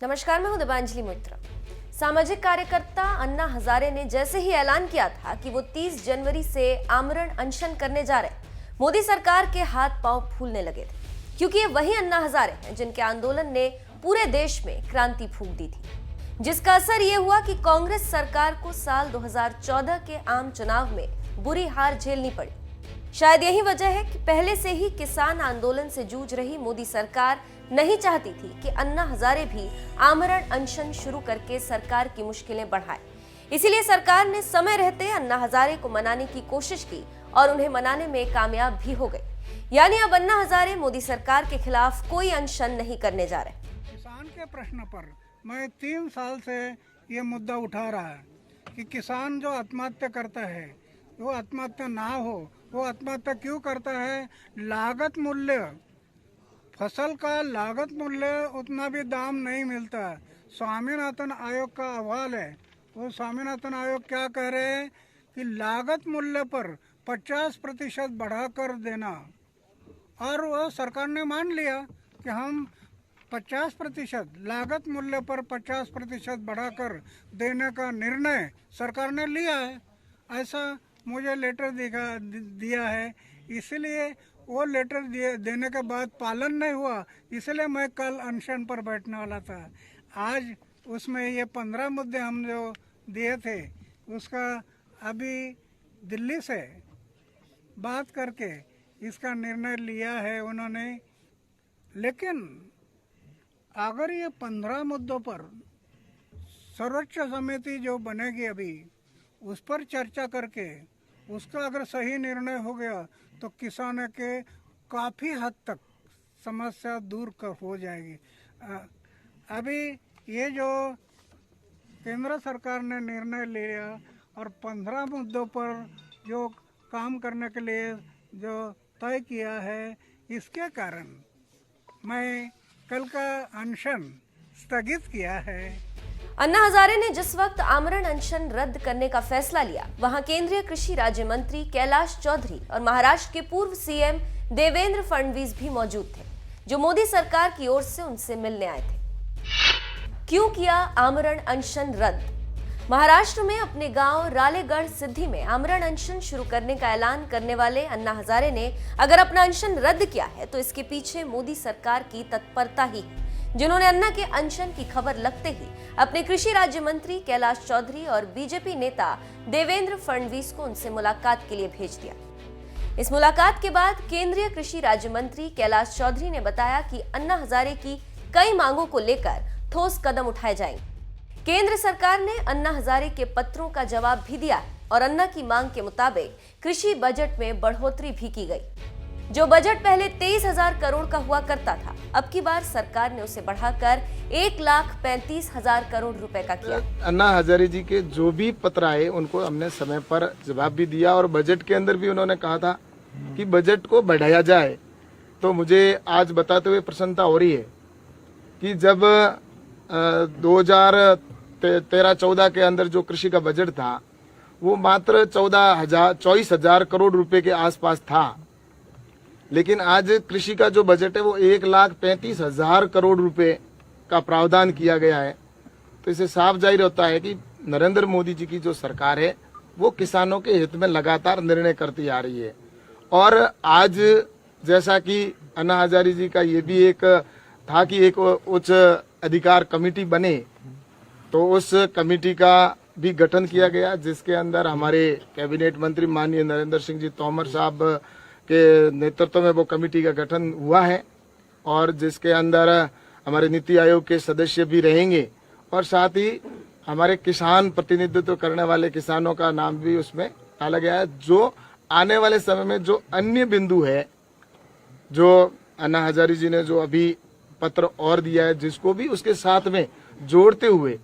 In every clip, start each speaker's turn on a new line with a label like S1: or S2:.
S1: नमस्कार, मैं हूं दिबांजलि मित्रा। सामाजिक कार्यकर्ता अन्ना हजारे ने जैसे ही ऐलान किया था कि वो 30 जनवरी से आमरण अनशन करने जा रहे हैं, मोदी सरकार के हाथ पांव फूलने लगे थे, क्योंकि ये वही अन्ना हजारे हैं जिनके आंदोलन ने पूरे देश में क्रांति फूंक दी थी, जिसका असर ये हुआ कि कांग्रेस सरकार को साल 2014 के आम चुनाव में बुरी हार झेलनी पड़ी। शायद यही वजह है कि पहले से ही किसान आंदोलन से जूझ रही मोदी सरकार नहीं चाहती थी कि अन्ना हजारे भी आमरण अनशन शुरू करके सरकार की मुश्किलें बढ़ाए। इसीलिए सरकार ने समय रहते अन्ना हजारे को मनाने की कोशिश की और उन्हें मनाने में कामयाब भी हो गए। यानी अब अन्ना हजारे मोदी सरकार के खिलाफ कोई अनशन नहीं करने जा रहे।
S2: किसान के प्रश्न पर मैं 3 साल से ये मुद्दा उठा रहा है कि किसान जो आत्महत्या करता है वो आत्महत्या ना हो। वो आत्महत्या क्यों करता है? लागत मूल्य, फसल का लागत मूल्य उतना भी दाम नहीं मिलता। स्वामीनाथन आयोग का अहवाल है। वो स्वामीनाथन आयोग क्या कह रहे हैं कि लागत मूल्य पर 50% बढ़ाकर देना, और वो सरकार ने मान लिया कि हम 50% लागत मूल्य पर 50% बढ़ाकर देने का निर्णय सरकार ने लिया है। ऐसा मुझे लेटर दिया है। इसलिए वो लेटर देने के बाद पालन नहीं हुआ, इसलिए मैं कल अनशन पर बैठने वाला था। आज उसमें ये 15 मुद्दे हम जो दिए थे उसका अभी दिल्ली से बात करके इसका निर्णय लिया है उन्होंने। लेकिन अगर ये 15 मुद्दों पर सर्वोच्च समिति जो बनेगी अभी उस पर चर्चा करके उसका अगर सही निर्णय हो गया तो किसानों के काफ़ी हद तक समस्या दूर हो जाएगी। अभी ये जो केंद्र सरकार ने निर्णय लिया और 15 मुद्दों पर जो काम करने के लिए जो तय किया है, इसके कारण मैं कल का अनशन स्थगित किया है।
S1: अन्ना हजारे ने जिस वक्त आमरण अनशन रद्द करने का फैसला लिया, वहां केंद्रीय कृषि राज्य मंत्री कैलाश चौधरी और महाराष्ट्र के पूर्व सीएम देवेंद्र फडणवीस भी मौजूद थे, जो मोदी सरकार की ओर से उनसे मिलने आए थे। क्यों किया आमरण अनशन रद्द? महाराष्ट्र में अपने गांव रालेगढ़ सिद्धि में आमरण अनशन शुरू करने का ऐलान करने वाले अन्ना हजारे ने अगर अपना अनशन रद्द किया है तो इसके पीछे मोदी सरकार की तत्परता ही है, जिन्होंने अन्ना के अनशन की खबर लगते ही अपने कृषि राज्य मंत्री कैलाश चौधरी और बीजेपी नेता देवेंद्र फडणवीस को उनसे मुलाकात के लिए भेज दिया। इस मुलाकात के बाद केंद्रीय कृषि राज्य मंत्री कैलाश चौधरी ने बताया कि अन्ना हजारे की कई मांगों को लेकर ठोस कदम उठाए जाएंगे। केंद्र सरकार ने अन्ना हजारे के पत्रों का जवाब भी दिया और अन्ना की मांग के मुताबिक कृषि बजट में बढ़ोतरी भी की गई। जो बजट पहले 23,000 करोड़ का हुआ करता था, अब की बार सरकार ने उसे बढ़ाकर 1,35,000 करोड़ रुपए का किया।
S3: अन्ना हजारे जी के जो भी पत्र आए उनको हमने समय पर जवाब भी दिया और बजट के अंदर भी उन्होंने कहा था कि बजट को बढ़ाया जाए। तो मुझे आज बताते हुए प्रसन्नता हो रही है कि जब 2013-14 के अंदर जो कृषि का बजट था वो मात्र 24,000 करोड़ रुपए के आसपास था, लेकिन आज कृषि का जो बजट है वो 1,35,000 करोड़ रुपए का प्रावधान किया गया है। तो इससे साफ जाहिर होता है कि नरेंद्र मोदी जी की जो सरकार है वो किसानों के हित में लगातार निर्णय करती आ रही है। और आज जैसा कि अन्ना हजारे जी का ये भी एक था कि एक उच्च अधिकार कमेटी बने, तो उस कमेटी का भी गठन किया गया, जिसके अंदर हमारे कैबिनेट मंत्री माननीय नरेंद्र सिंह जी तोमर साहब के नेतृत्व में वो कमेटी का गठन हुआ है और जिसके अंदर हमारे नीति आयोग के सदस्य भी रहेंगे और साथ ही हमारे किसान प्रतिनिधित्व करने वाले किसानों का नाम भी उसमें डाला गया है। जो आने वाले समय में जो अन्य बिंदु है, जो अन्ना हजारे जी ने जो अभी पत्र और दिया है, जिसको भी उसके साथ में जोड़ते हुए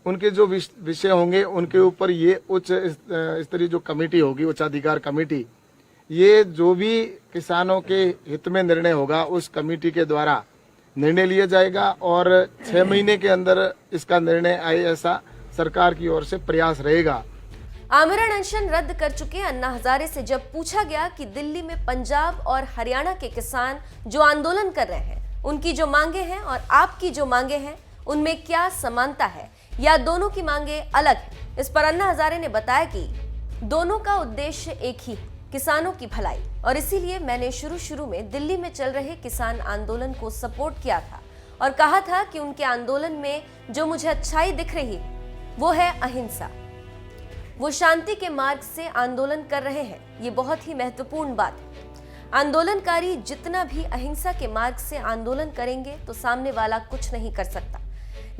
S3: उनके जो विषय होंगे उनके ऊपर ये उच्च स्तरीय जो कमेटी होगी, उच्चाधिकार कमेटी, ये जो भी किसानों के हित में निर्णय होगा उस कमेटी के द्वारा निर्णय लिया जाएगा और 6 महीने के अंदर इसका निर्णय आए, ऐसा सरकार की ओर से प्रयास रहेगा।
S1: आमरण अनशन रद्द कर चुके अन्ना हजारे से जब पूछा गया कि दिल्ली में पंजाब और हरियाणा के किसान जो आंदोलन कर रहे हैं उनकी जो मांगे हैं और आपकी जो मांगे हैं उनमें क्या समानता है या दोनों की मांगे अलग है? इस पर अन्ना हजारे ने बताया कि दोनों का उद्देश्य एक ही है, किसानों की भलाई। और इसीलिए मैंने शुरू में दिल्ली में चल रहे किसान आंदोलन को सपोर्ट किया था और कहा था कि उनके आंदोलन में जो मुझे अच्छाई दिख रही वो है अहिंसा। वो शांति के मार्ग से आंदोलन कर रहे हैं, ये बहुत ही महत्वपूर्ण बात है। आंदोलनकारी जितना भी अहिंसा के मार्ग से आंदोलन करेंगे तो सामने वाला कुछ नहीं कर सकता।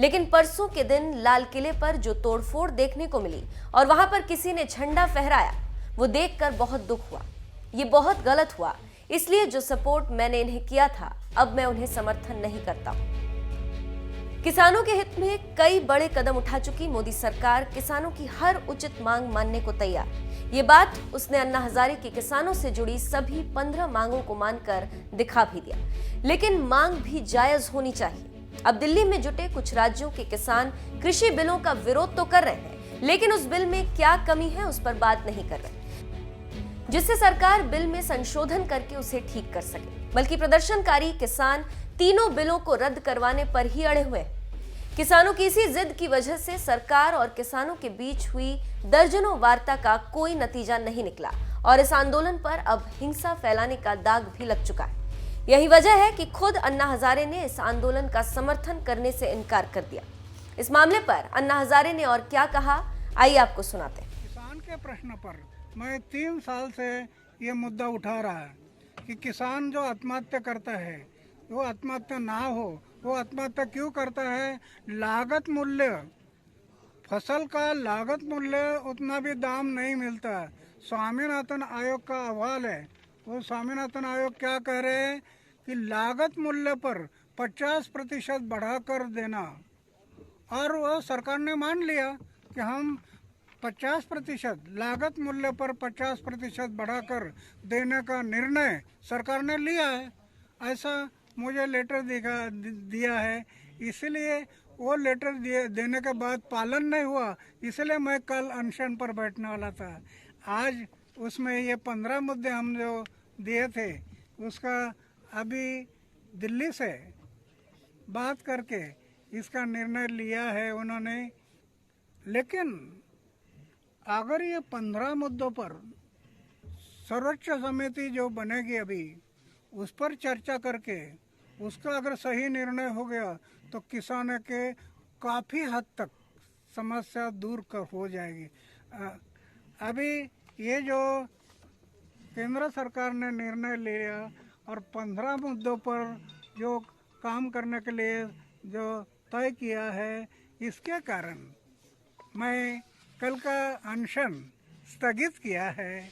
S1: लेकिन परसों के दिन लाल किले पर जो तोड़फोड़ देखने को मिली और वहां पर किसी ने झंडा फहराया, वो देखकर बहुत दुख हुआ। ये बहुत गलत हुआ। इसलिए जो सपोर्ट मैंने इन्हें किया था, अब मैं उन्हें समर्थन नहीं करता हूं। किसानों के हित में कई बड़े कदम उठा चुकी मोदी सरकार किसानों की हर उचित मांग मानने को तैयार। ये बात उसने अन्ना हजारे की किसानों से जुड़ी सभी 15 मांगों को मानकर दिखा भी दिया। लेकिन मांग भी जायज होनी चाहिए। अब दिल्ली में जुटे कुछ राज्यों के किसान कृषि बिलों का विरोध तो कर रहे हैं, लेकिन उस बिल में क्या कमी है उस पर बात नहीं कर रहे, जिससे सरकार बिल में संशोधन करके उसे ठीक कर सके। बल्कि प्रदर्शनकारी किसान तीनों बिलों को रद्द करवाने पर ही अड़े हुए हैं। किसानों की इसी जिद की वजह से सरकार और किसानों के बीच हुई दर्जनों वार्ता का कोई नतीजा नहीं निकला और इस आंदोलन पर अब हिंसा फैलाने का दाग भी लग चुका है। यही वजह है कि खुद अन्ना हजारे ने इस आंदोलन का समर्थन करने से इनकार कर दिया। इस मामले पर अन्ना हजारे ने और क्या कहा, आइए आपको सुनाते हैं।
S2: किसान के प्रश्न पर मैं 3 साल से ये मुद्दा उठा रहा है कि किसान जो आत्महत्या करता है वो आत्महत्या ना हो। वो आत्महत्या क्यों करता है? लागत मूल्य, फसल का लागत मूल्य उतना भी दाम नहीं मिलता। स्वामीनाथन आयोग का अहवाल है। वो स्वामीनाथन आयोग क्या कह रहे हैं कि लागत मूल्य पर 50% बढ़ाकर देना, और वो सरकार ने मान लिया कि हम 50% लागत मूल्य पर 50% बढ़ाकर देने का निर्णय सरकार ने लिया है। ऐसा मुझे लेटर दिया है। इसलिए वो लेटर देने के बाद पालन नहीं हुआ, इसलिए मैं कल अनशन पर बैठने वाला था। आज उसमें ये 15 मुद्दे हम जो दिए थे उसका अभी दिल्ली से बात करके इसका निर्णय लिया है उन्होंने। लेकिन अगर ये 15 मुद्दों पर सर्वोच्च समिति जो बनेगी अभी, उस पर चर्चा करके उसका अगर सही निर्णय हो गया तो किसानों के काफ़ी हद तक समस्या दूर हो जाएगी। अभी ये जो केंद्र सरकार ने निर्णय लिया और 15 मुद्दों पर जो काम करने के लिए जो तय किया है, इसके कारण मैं कल का अनशन स्थगित किया है।